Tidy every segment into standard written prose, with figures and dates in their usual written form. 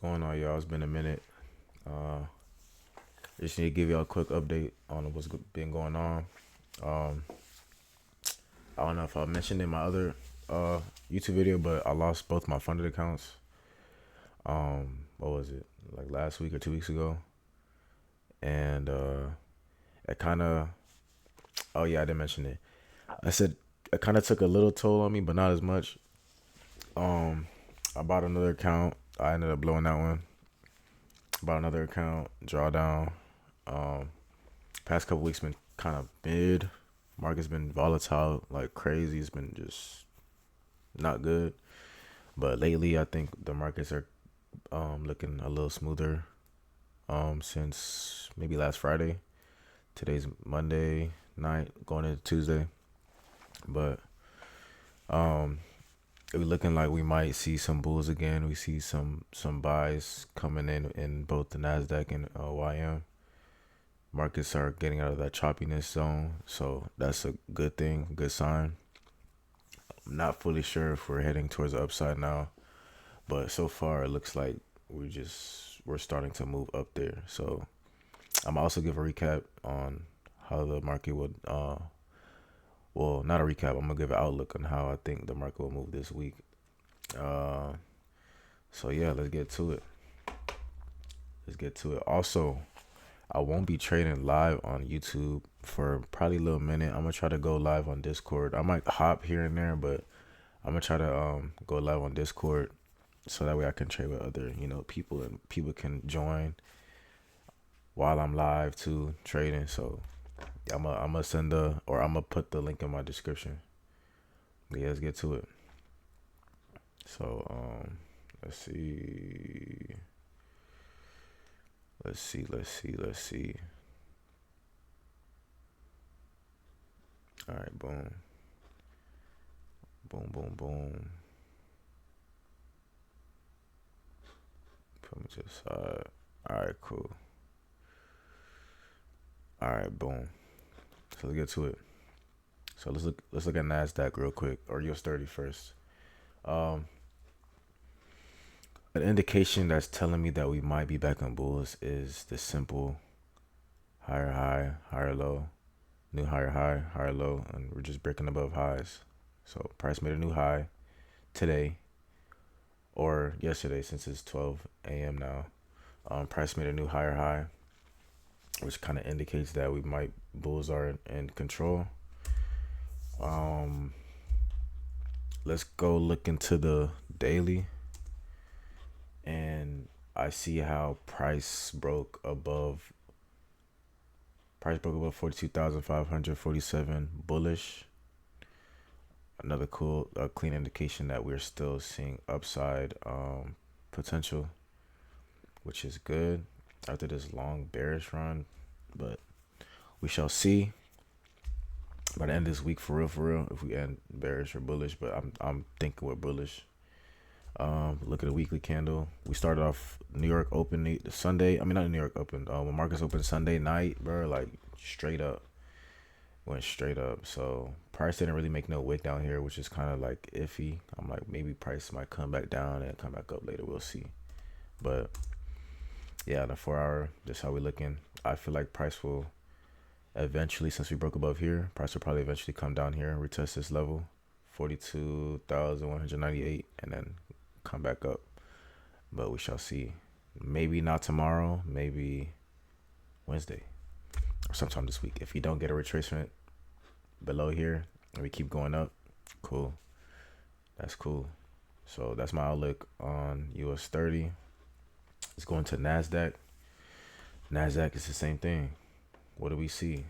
going on, y'all? It's been a minute. Uh, just need to give y'all a quick update on what's been going on. Um, I don't know if I mentioned in my other YouTube video, but I lost both my funded accounts. What was it? Like last week or 2 weeks ago, and it kind of. Oh yeah, I didn't mention it. I said it kind of took a little toll on me, but not as much. Um, I bought another account. I ended up blowing that one. Bought another account, drawdown. Um, Past couple weeks been kind of mid. Market's been volatile like crazy. It's been just not good. But lately, I think the markets are looking a little smoother since maybe last Friday. Today's Monday night, going into Tuesday. But um, it looking like we might see some bulls again. We see some buys coming in both the Nasdaq and YM. Markets are getting out of that choppiness zone, so that's a good thing, good sign. I'm not fully sure if we're heading towards the upside now, but so far it looks like we're starting to move up there. So I'm also give a recap on how the market would well, not a recap. I'm gonna give an outlook on how I think the market will move this week. Uh, so yeah, let's get to it. Let's get to it. Also, I won't be trading live on YouTube for probably a little minute. I'm gonna try to go live on Discord. I might hop here and there, but I'm gonna try to go live on Discord so that way I can trade with other people and people can join while I'm live too trading. So yeah, I'm gonna I'm gonna put the link in my description. Yeah, let's get to it. So let's see, let's see. All right, boom, boom, boom, boom. Put me to the side. All right, cool. All right, boom. So let's get to it. So let's look at Nasdaq real quick, or US 30 first. Um, an indication that's telling me that we might be back on bulls is the simple higher high, higher low, new higher high, higher low, and we're just breaking above highs. So price made a new high today or yesterday since it's 12 a.m. now. Price made a new higher high, which kind of indicates that we might bulls are in control. Um, let's go look into the daily, and I see how price broke above 42,547 bullish. Another cool clean indication that we're still seeing upside potential, which is good after this long bearish run, but we shall see by the end of this week, for real, if we end bearish or bullish. But I'm thinking we're bullish. Look at the weekly candle. We started off New York Open the Sunday. I mean, not New York Open. When markets open Sunday night, bro, like straight up, went straight up. So price didn't really make no wick down here, which is kind of like iffy. I'm like, maybe price might come back down and come back up later. We'll see. But yeah, the 4 hour, that's how we looking. I feel like price will eventually, since we broke above here, price will probably eventually come down here and retest this level, 42,198, and then come back up. But we shall see. Maybe not tomorrow, maybe Wednesday or sometime this week. If we don't get a retracement below here and we keep going up, cool. That's cool. So that's my outlook on US 30. Let's go into Nasdaq. Nasdaq is the same thing. What do we see?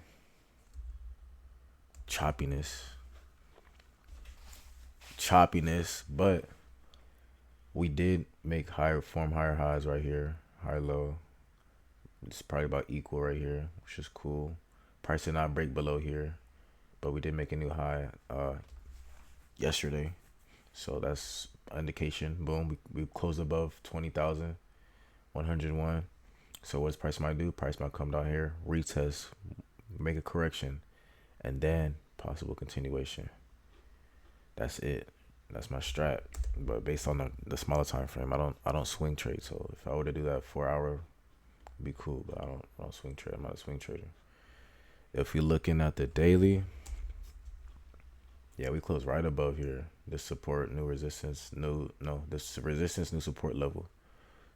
Choppiness, but we did make higher highs right here, high low. It's probably about equal right here, which is cool. Price did not break below here, but we did make a new high yesterday, so that's an indication. Boom, we closed above 20,101. So what's price might do? Price might come down here, retest, make a correction, and then possible continuation. That's it. That's my strat. But based on the smaller time frame, I don't swing trade. So if I were to do that 4 hour, it'd be cool. But I don't swing trade. I'm not a swing trader. If you're looking at the daily, yeah, we closed right above here. This support, new resistance, new no, this resistance, new support level.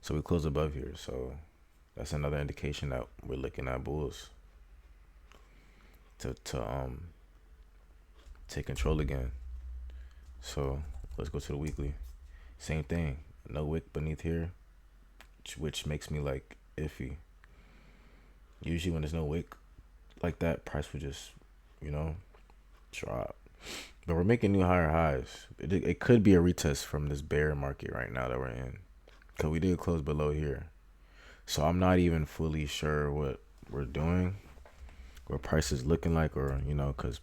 So we closed above here. So that's another indication that we're looking at bulls to take control again. So let's go to the weekly. Same thing. No wick beneath here, which makes me like iffy. Usually when there's no wick like that, price would just, you know, drop. But we're making new higher highs. It could be a retest from this bear market right now that we're in. Because we did close below here. So I'm not even fully sure what we're doing, what price is looking like, or, you know, because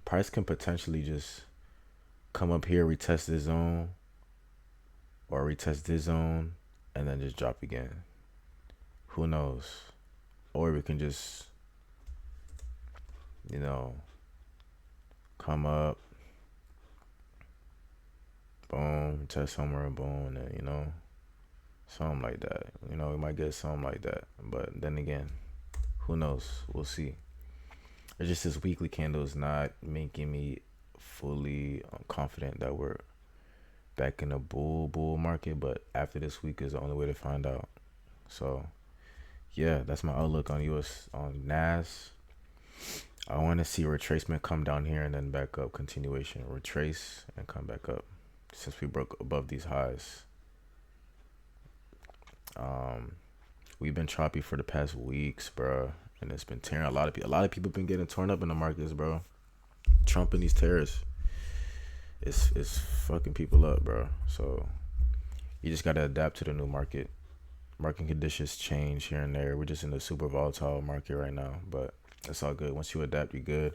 price can potentially just come up here, retest this zone, or retest this zone, and then just drop again. Who knows? Or we can just, you know, come up, boom, test somewhere, boom, and then, you know, something like that. You know, we might get something like that. But then again, who knows? We'll see. It's just this weekly candle is not making me fully confident that we're back in the bull market. But after this week is the only way to find out. So yeah, that's my outlook on NAS. I want to see retracement come down here and then back up, continuation, retrace and come back up since we broke above these highs. We've been choppy for the past weeks, bro, and it's been tearing a lot of people. A lot of people been getting torn up in the markets, bro. Trump and these tariffs, it's fucking people up, bro. So you just gotta adapt to the new market. Market conditions change here and there. We're just in a super volatile market right now, but it's all good. Once you adapt, you're good.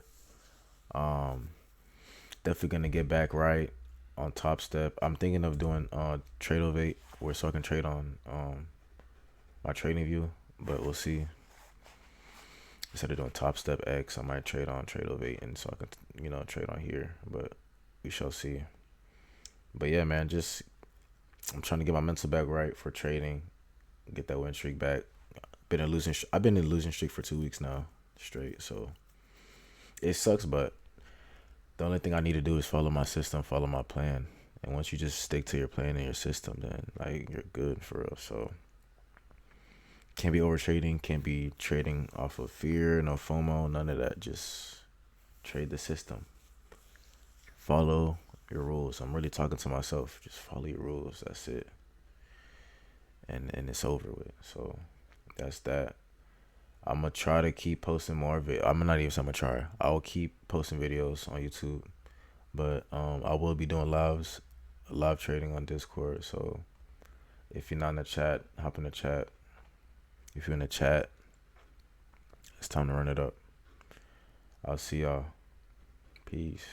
Definitely gonna get back right on Top Step. I'm thinking of doing Tradeovate where so I can trade on my trading view, but we'll see. Instead of doing Top Step X, I might trade on Tradeovate and so I can, you know, trade on here, but we shall see. But yeah, man, just I'm trying to get my mental back right for trading, get that win streak back. I've been in a losing streak for 2 weeks now straight, so it sucks, but the only thing I need to do is follow my system, follow my plan. And once you just stick to your plan and your system, then like you're good for real. So can't be over trading, can't be trading off of fear, no FOMO, none of that. Just trade the system. Follow your rules. I'm really talking to myself. Just follow your rules. That's it. And it's over with. So that's that. I'm gonna try to keep posting more of it. I'm not even saying I'm gonna try. I'll keep posting videos on YouTube, but I will be doing live trading on Discord. So if you're not in the chat, hop in the chat. If you're in the chat, it's time to run it up. I'll see y'all. Peace.